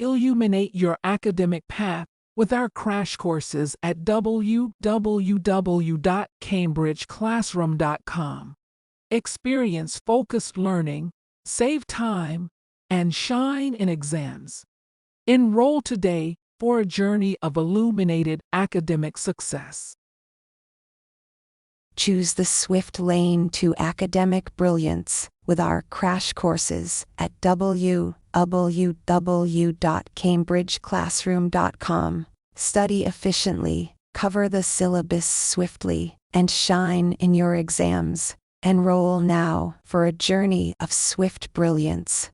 Illuminate your academic path with our crash courses at www.cambridgeclassroom.com. Experience focused learning, save time, and shine in exams. Enroll today for a journey of illuminated academic success. Choose the swift lane to academic brilliance with our crash courses at www.cambridgeclassroom.com. Study efficiently, cover the syllabus swiftly, and shine in your exams. Enroll now for a journey of swift brilliance.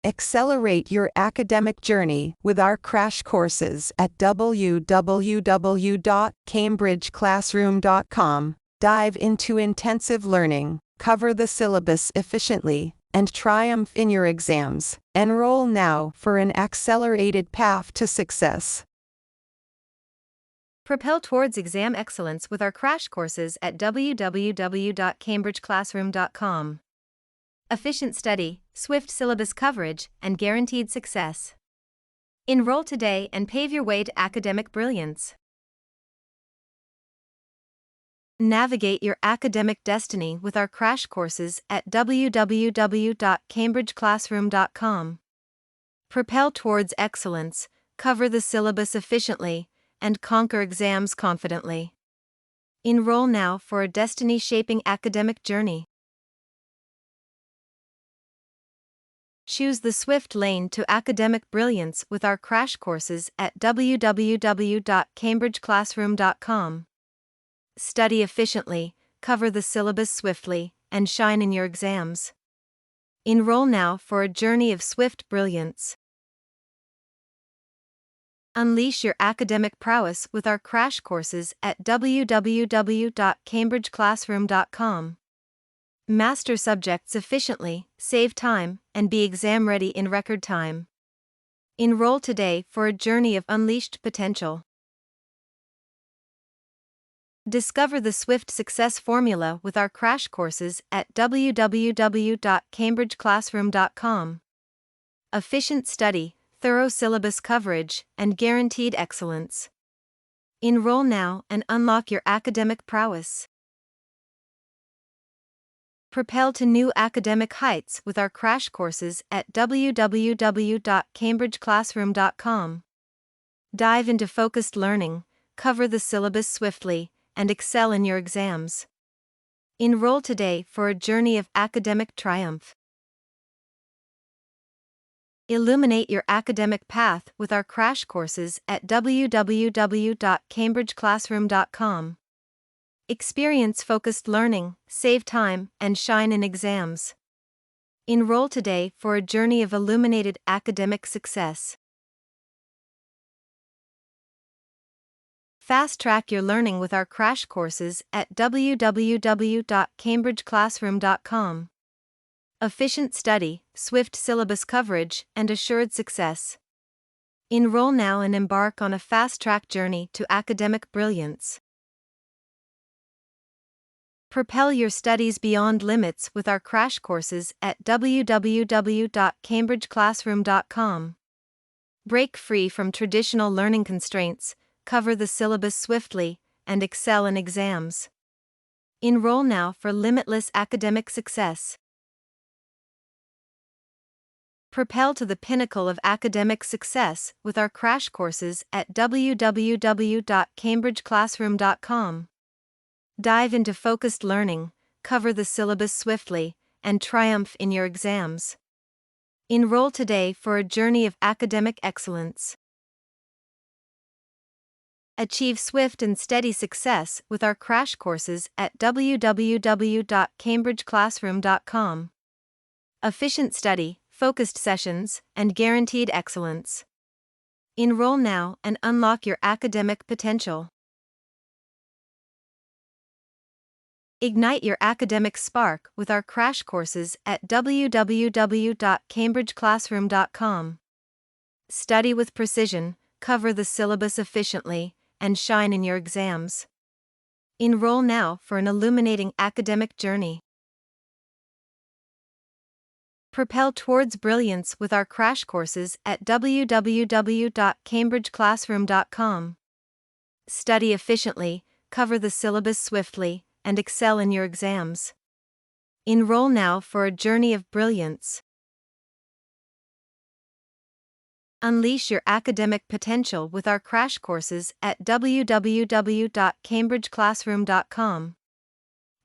Accelerate your academic journey with our crash courses at www.cambridgeclassroom.com. Dive into intensive learning, cover the syllabus efficiently, and triumph in your exams. Enroll now for an accelerated path to success. Propel towards exam excellence with our crash courses at www.cambridgeclassroom.com. Efficient study, swift syllabus coverage, and guaranteed success. Enroll today and pave your way to academic brilliance. Navigate your academic destiny with our crash courses at www.cambridgeclassroom.com. Propel towards excellence, cover the syllabus efficiently, and conquer exams confidently. Enroll now for a destiny-shaping academic journey. Choose the swift lane to academic brilliance with our crash courses at www.cambridgeclassroom.com. Study efficiently, cover the syllabus swiftly, and shine in your exams. Enroll now for a journey of swift brilliance. Unleash your academic prowess with our crash courses at www.cambridgeclassroom.com. Master subjects efficiently, save time, and be exam ready in record time. Enroll today for a journey of unleashed potential. Discover the swift success formula with our crash courses at www.cambridgeclassroom.com. Efficient study, thorough syllabus coverage, and guaranteed excellence. Enroll now and unlock your academic prowess. Propel to new academic heights with our crash courses at www.cambridgeclassroom.com. Dive into focused learning, cover the syllabus swiftly, and excel in your exams. Enroll today for a journey of academic triumph. Illuminate your academic path with our crash courses at www.cambridgeclassroom.com. Experience focused learning, save time, and shine in exams. Enroll today for a journey of illuminated academic success. Fast-track your learning with our crash courses at www.cambridgeclassroom.com. Efficient study, swift syllabus coverage, and assured success. Enroll now and embark on a fast-track journey to academic brilliance. Propel your studies beyond limits with our crash courses at www.cambridgeclassroom.com. Break free from traditional learning constraints, cover the syllabus swiftly, and excel in exams. Enroll now for limitless academic success. Propel to the pinnacle of academic success with our crash courses at www.cambridgeclassroom.com. Dive into focused learning, cover the syllabus swiftly, and triumph in your exams. Enroll today for a journey of academic excellence. Achieve swift and steady success with our crash courses at www.cambridgeclassroom.com. Efficient study, focused sessions, and guaranteed excellence. Enroll now and unlock your academic potential. Ignite your academic spark with our crash courses at www.cambridgeclassroom.com. Study with precision, cover the syllabus efficiently, and shine in your exams. Enroll now for an illuminating academic journey. Propel towards brilliance with our crash courses at www.cambridgeclassroom.com. Study efficiently, cover the syllabus swiftly, and excel in your exams. Enroll now for a journey of brilliance. Unleash your academic potential with our crash courses at www.cambridgeclassroom.com.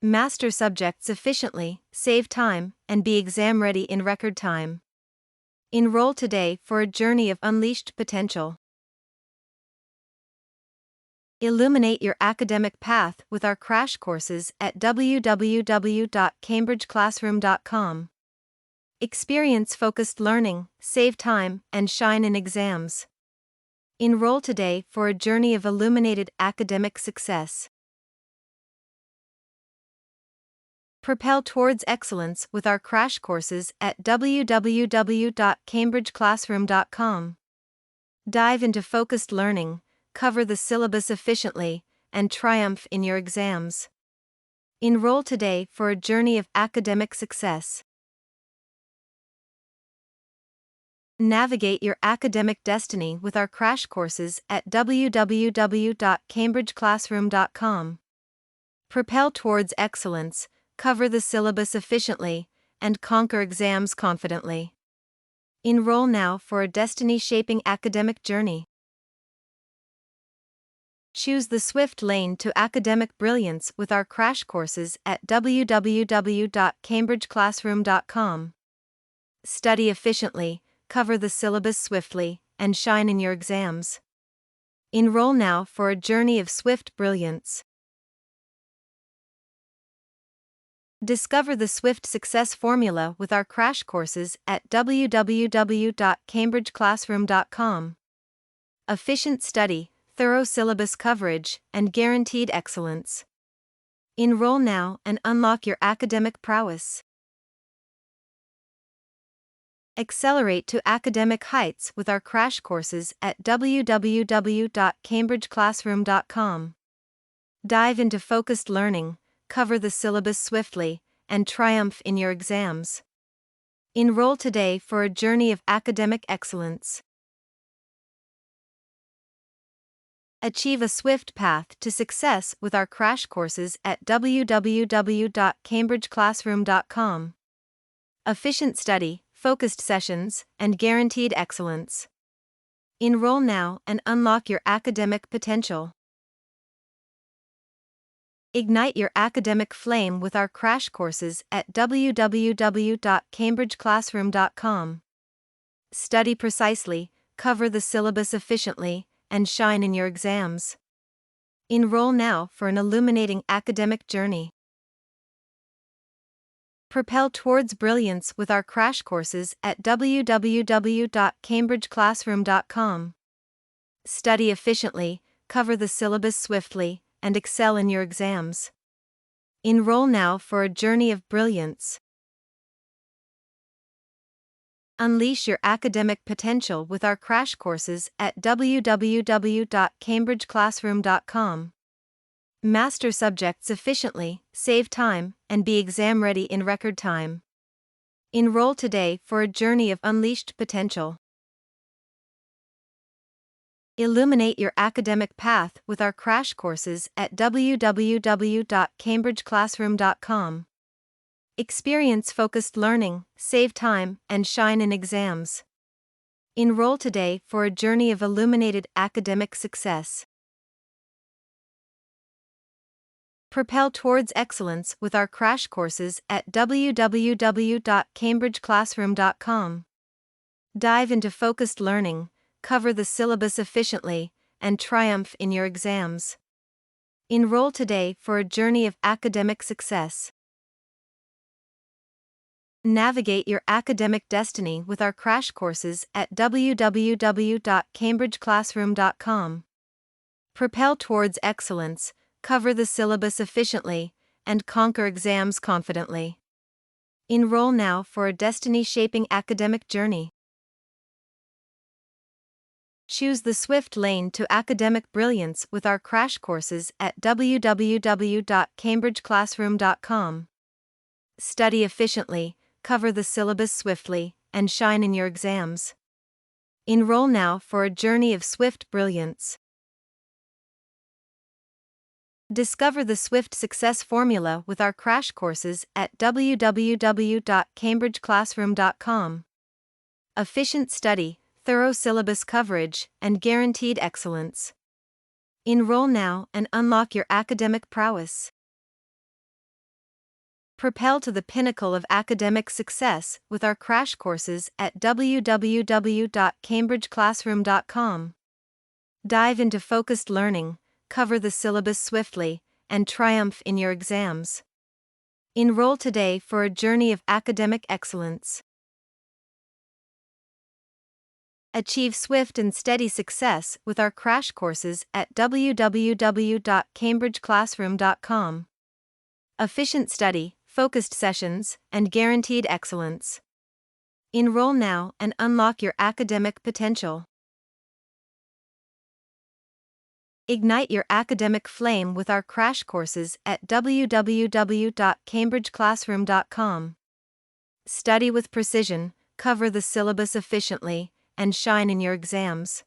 Master subjects efficiently, save time, and be exam ready in record time. Enroll today for a journey of unleashed potential. Illuminate your academic path with our crash courses at www.cambridgeclassroom.com. Experience focused learning, save time, and shine in exams. Enroll today for a journey of illuminated academic success. Propel towards excellence with our crash courses at www.cambridgeclassroom.com. Dive into focused learning, cover the syllabus efficiently, and triumph in your exams. Enroll today for a journey of academic success. Navigate your academic destiny with our crash courses at www.cambridgeclassroom.com. Propel towards excellence, cover the syllabus efficiently, and conquer exams confidently. Enroll now for a destiny-shaping academic journey. Choose the swift lane to academic brilliance with our crash courses at www.cambridgeclassroom.com. Study efficiently, cover the syllabus swiftly, and shine in your exams. Enroll now for a journey of swift brilliance. Discover the Swift Success Formula with our crash courses at www.cambridgeclassroom.com. Efficient study, thorough syllabus coverage, and guaranteed excellence. Enroll now and unlock your academic prowess. Accelerate to academic heights with our crash courses at www.cambridgeclassroom.com. Dive into focused learning, cover the syllabus swiftly, and triumph in your exams. Enroll today for a journey of academic excellence. Achieve a swift path to success with our crash courses at www.cambridgeclassroom.com. Efficient study, focused sessions, and guaranteed excellence. Enroll now and unlock your academic potential. Ignite your academic flame with our crash courses at www.cambridgeclassroom.com. Study precisely, cover the syllabus efficiently, and shine in your exams. Enroll now for an illuminating academic journey. Propel towards brilliance with our crash courses at www.cambridgeclassroom.com. Study efficiently, cover the syllabus swiftly, and excel in your exams. Enroll now for a journey of brilliance. Unleash your academic potential with our crash courses at www.cambridgeclassroom.com. Master subjects efficiently, save time, and be exam ready in record time. Enroll today for a journey of unleashed potential. Illuminate your academic path with our crash courses at www.cambridgeclassroom.com. Experience focused learning, save time, and shine in exams. Enroll today for a journey of illuminated academic success. Propel towards excellence with our crash courses at www.cambridgeclassroom.com. Dive into focused learning, cover the syllabus efficiently, and triumph in your exams. Enroll today for a journey of academic success. Navigate your academic destiny with our crash courses at www.cambridgeclassroom.com. Propel towards excellence, cover the syllabus efficiently, and conquer exams confidently. Enroll now for a destiny-shaping academic journey. Choose the swift lane to academic brilliance with our crash courses at www.cambridgeclassroom.com. Study efficiently, cover the syllabus swiftly, and shine in your exams. Enroll now for a journey of swift brilliance. Discover the Swift success formula with our crash courses at www.cambridgeclassroom.com. Efficient study, thorough syllabus coverage, and guaranteed excellence. Enroll now and unlock your academic prowess. Propel to the pinnacle of academic success with our crash courses at www.cambridgeclassroom.com. Dive into focused learning, cover the syllabus swiftly, and triumph in your exams. Enroll today for a journey of academic excellence. Achieve swift and steady success with our crash courses at www.cambridgeclassroom.com. Efficient study, focused sessions, and guaranteed excellence. Enroll now and unlock your academic potential. Ignite your academic flame with our crash courses at www.cambridgeclassroom.com. Study with precision, cover the syllabus efficiently, and shine in your exams.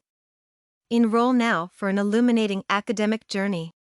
Enroll now for an illuminating academic journey.